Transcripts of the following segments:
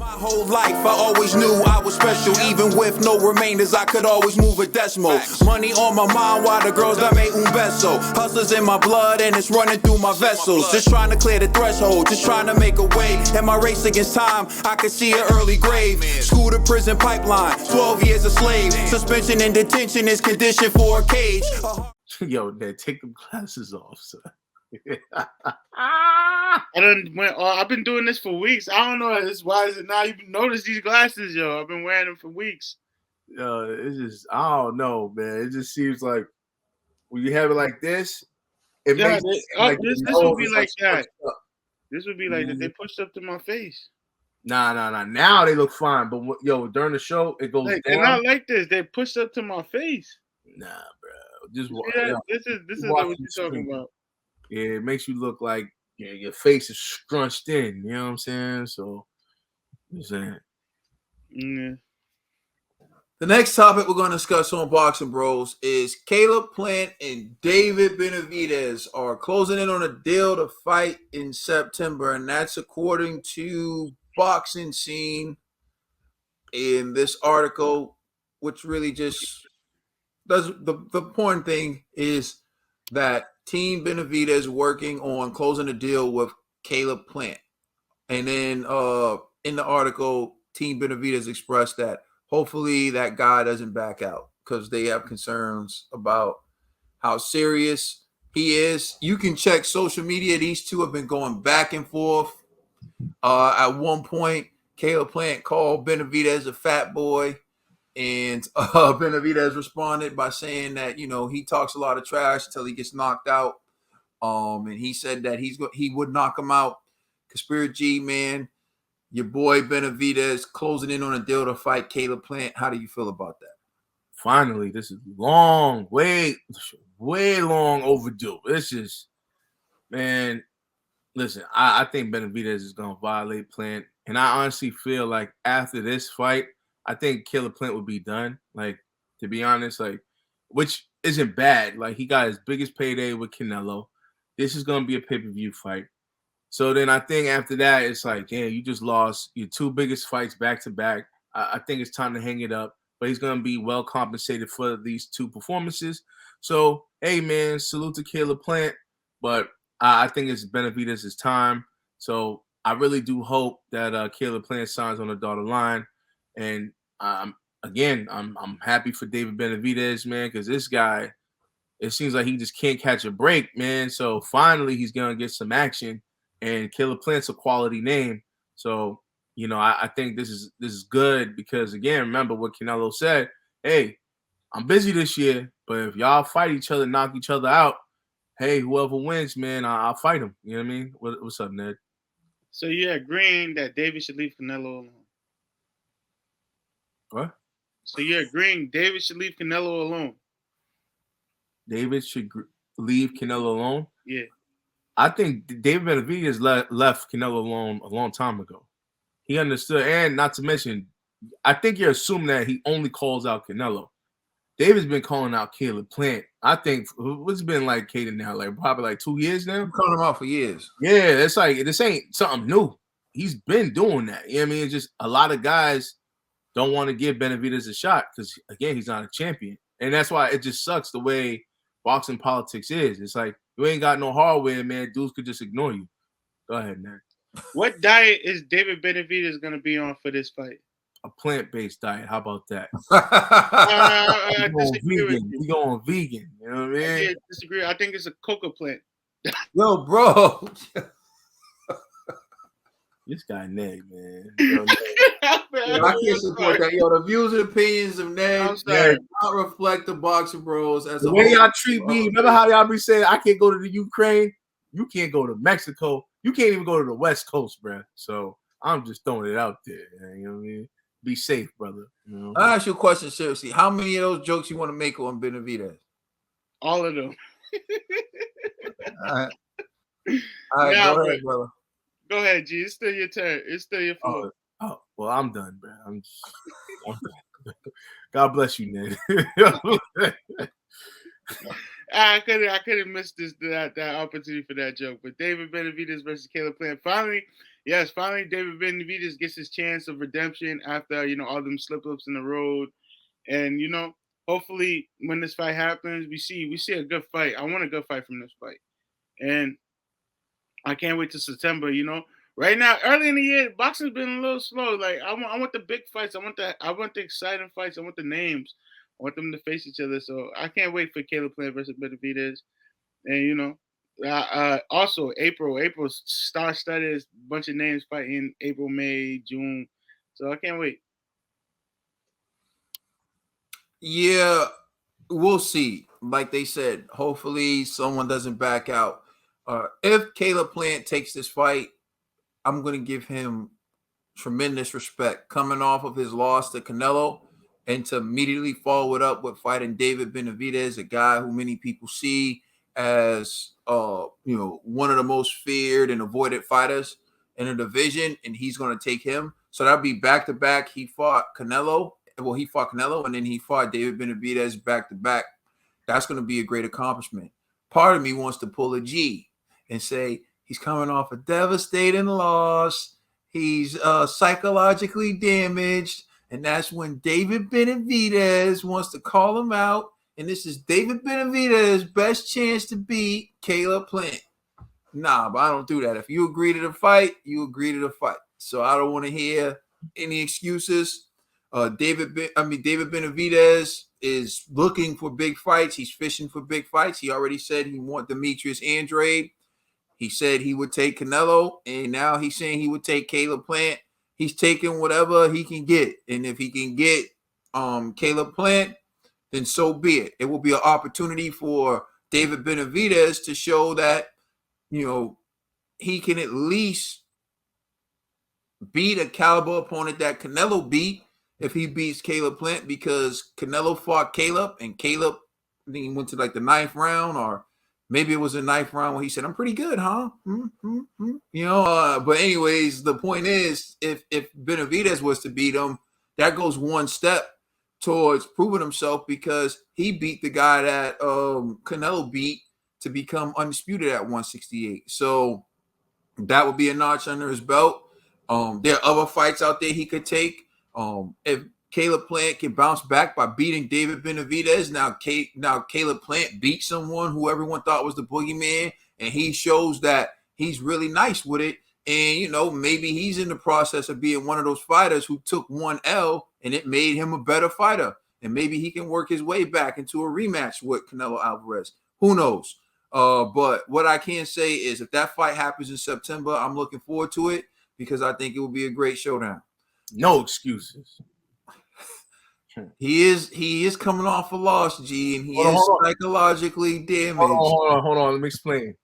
My whole life, I always knew I was special. Even with no remainders, I could always move a decimal. Money on my mind while the girls that made un beso. Hustlers in my blood and it's running through my vessels. Just trying to clear the threshold, just trying to make a way. In my race against time, I could see an early grave. School to prison pipeline, 12 years a slave. Suspension and detention is conditioned for a cage. Yo, Ned, take them glasses off, sir. I've been doing this for weeks. I don't know. Why is it now? You notice these glasses, yo? I've been wearing them for weeks. It's just, I don't know, man. It just seems like when you have it like this, it makes this would be like that. This would be like that. They pushed up to my face. Nah. Now they look fine, but during the show it goes down. They're not like this. They pushed up to my face. Nah, bro. Just this is what you're talking about. Yeah, it makes you look like your face is scrunched in. You know what I'm saying? So, I'm saying. Yeah. The next topic we're going to discuss on Boxing Bros is Caleb Plant and David Benavidez are closing in on a deal to fight in September, and that's according to Boxing Scene in this article, which really just does the important thing is that Team Benavidez working on closing a deal with Caleb Plant. And then in the article, Team Benavidez expressed that hopefully that guy doesn't back out because they have concerns about how serious he is. You can check social media. These two have been going back and forth. At one point, Caleb Plant called Benavidez a fat boy. And Benavidez responded by saying that, he talks a lot of trash until he gets knocked out. And he said that he would knock him out. Conspiracy G, man, your boy Benavidez closing in on a deal to fight Caleb Plant. How do you feel about that? Finally, this is long, way long overdue. This is, man, listen, I think Benavidez is going to violate Plant. And I honestly feel like after this fight, I think Caleb Plant would be done. Like, to be honest, which isn't bad. Like, he got his biggest payday with Canelo. This is going to be a pay-per-view fight. So then I think after that, it's like, yeah, you just lost your two biggest fights back-to-back. I think it's time to hang it up. But he's going to be well compensated for these two performances. So, hey, man, salute to Caleb Plant. But I think it's Benavidez' time. So I really do hope that Caleb Plant signs on the dotted line. And I'm happy for David Benavidez, man, because this guy, it seems like he just can't catch a break, man. So finally he's going to get some action. And Caleb Plant's a quality name. So, I think this is good because, again, remember what Canelo said. Hey, I'm busy this year, but if y'all fight each other, knock each other out, hey, whoever wins, man, I'll fight him. You know what I mean? What's up, Ned? So you're agreeing that David should leave Canelo alone? What? So you're agreeing David should leave Canelo alone? David should leave Canelo alone? Yeah. I think David Benavidez left Canelo alone a long time ago. He understood, and not to mention, I think you're assuming that he only calls out Canelo. David's been calling out Caleb Plant. I think what's been like Caden now, probably 2 years now. I'm calling him out for years. Yeah, it's like this ain't something new. He's been doing that. You know what I mean? It's just a lot of guys don't want to give Benavidez a shot because, again, he's not a champion. And that's why it just sucks the way boxing politics is. It's like you ain't got no hardware, man. Dudes could just ignore you. Go ahead, man. What diet is David Benavidez going to be on for this fight? A plant-based diet. How about that? I disagree with you. We going vegan. You know what I mean? I disagree. I think it's a coca plant. Yo, bro. This guy Ned, man. I can't support that. Yo, the views and opinions of Ned do not reflect the Boxing Bros as the way y'all treat me. Remember how y'all be saying I can't go to the Ukraine? You can't go to Mexico. You can't even go to the West Coast, bro. So I'm just throwing it out there. You know what I mean? Be safe, brother. I'll ask you a question seriously. How many of those jokes you want to make on Benavidez? All of them. All right, go ahead, brother. Go ahead, G. It's still your turn. It's still your fault. Oh, well, I'm done, bro. I'm done. God bless you, Ned. I couldn't miss that opportunity for that joke. But David Benavidez versus Caleb Plant. Finally, yes, finally David Benavidez gets his chance of redemption after all them slip ups in the road, and hopefully when this fight happens, we see a good fight. I want a good fight from this fight, and I can't wait till September. Right now, early in the year, boxing's been a little slow. Like I want the big fights. I want the exciting fights. I want the names. I want them to face each other. So I can't wait for Caleb Plant versus Benavidez. And also April's star-studded, bunch of names fighting April, May, June. So I can't wait. Yeah, we'll see. Like they said, hopefully someone doesn't back out. If Caleb Plant takes this fight, I'm going to give him tremendous respect coming off of his loss to Canelo, and to immediately follow it up with fighting David Benavidez, a guy who many people see as one of the most feared and avoided fighters in the division, and he's going to take him. So that'll be back to back. He fought Canelo, and then he fought David Benavidez back to back. That's going to be a great accomplishment. Part of me wants to pull a G and say he's coming off a devastating loss. He's psychologically damaged, and that's when David Benavidez wants to call him out. And this is David Benavidez's best chance to beat Caleb Plant. Nah, but I don't do that. If you agree to the fight, you agree to the fight. So I don't want to hear any excuses. David Benavidez is looking for big fights. He's fishing for big fights. He already said he wants Demetrius Andrade. He said he would take Canelo, and now he's saying he would take Caleb Plant. He's taking whatever he can get. And if he can get Caleb Plant, then so be it. It will be an opportunity for David Benavidez to show that, he can at least beat a caliber opponent that Canelo beat if he beats Caleb Plant, because Canelo fought Caleb, and Caleb, I think he went to like the 9th round, or maybe it was the 9th round when he said, "I'm pretty good, huh?" But anyways, the point is, if Benavidez was to beat him, that goes one step towards proving himself, because he beat the guy that Canelo beat to become undisputed at 168. So that would be a notch under his belt. There are other fights out there he could take. If Caleb Plant can bounce back by beating David Benavidez, now Caleb Plant beat someone who everyone thought was the boogeyman, and he shows that he's really nice with it. And, maybe he's in the process of being one of those fighters who took one L and it made him a better fighter. And maybe he can work his way back into a rematch with Canelo Alvarez. Who knows? But what I can say is, if that fight happens in September, I'm looking forward to it, because I think it will be a great showdown. No excuses. He is coming off a loss, G, and he is psychologically damaged. Hold on. Let me explain.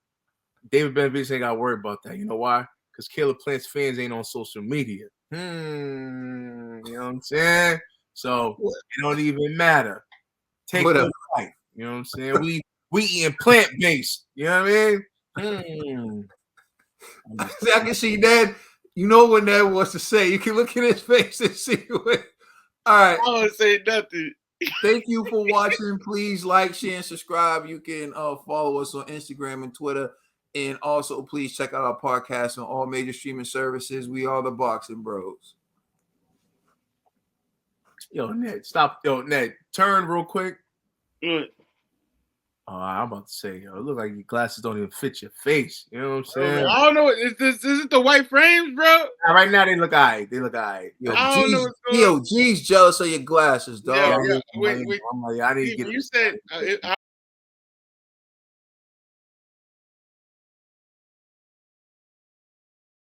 David Benavidez ain't got to worry about that. You know why? Because Caleb Plant's fans ain't on social media. You know what I'm saying? So it don't even matter. Take the fight. You know what I'm saying? We eating plant-based. You know what I mean? I can see that. You know what Ned wants to say. You can look in his face and see what. All right. I don't say nothing. Thank you for watching. Please like, share, and subscribe. You can follow us on Instagram and Twitter. And also, please check out our podcast on all major streaming services. We are the Boxing Bros. Yo, Ned, stop. Yo, Ned, turn real quick. Good. I'm about to say, yo, it look like your glasses don't even fit your face. You know what I'm saying? I don't know. Is it the white frames, bro? Right now, they look all right. Yo, G's jealous of your glasses, dog. Yeah. Wait. I'm like, I need to get. You said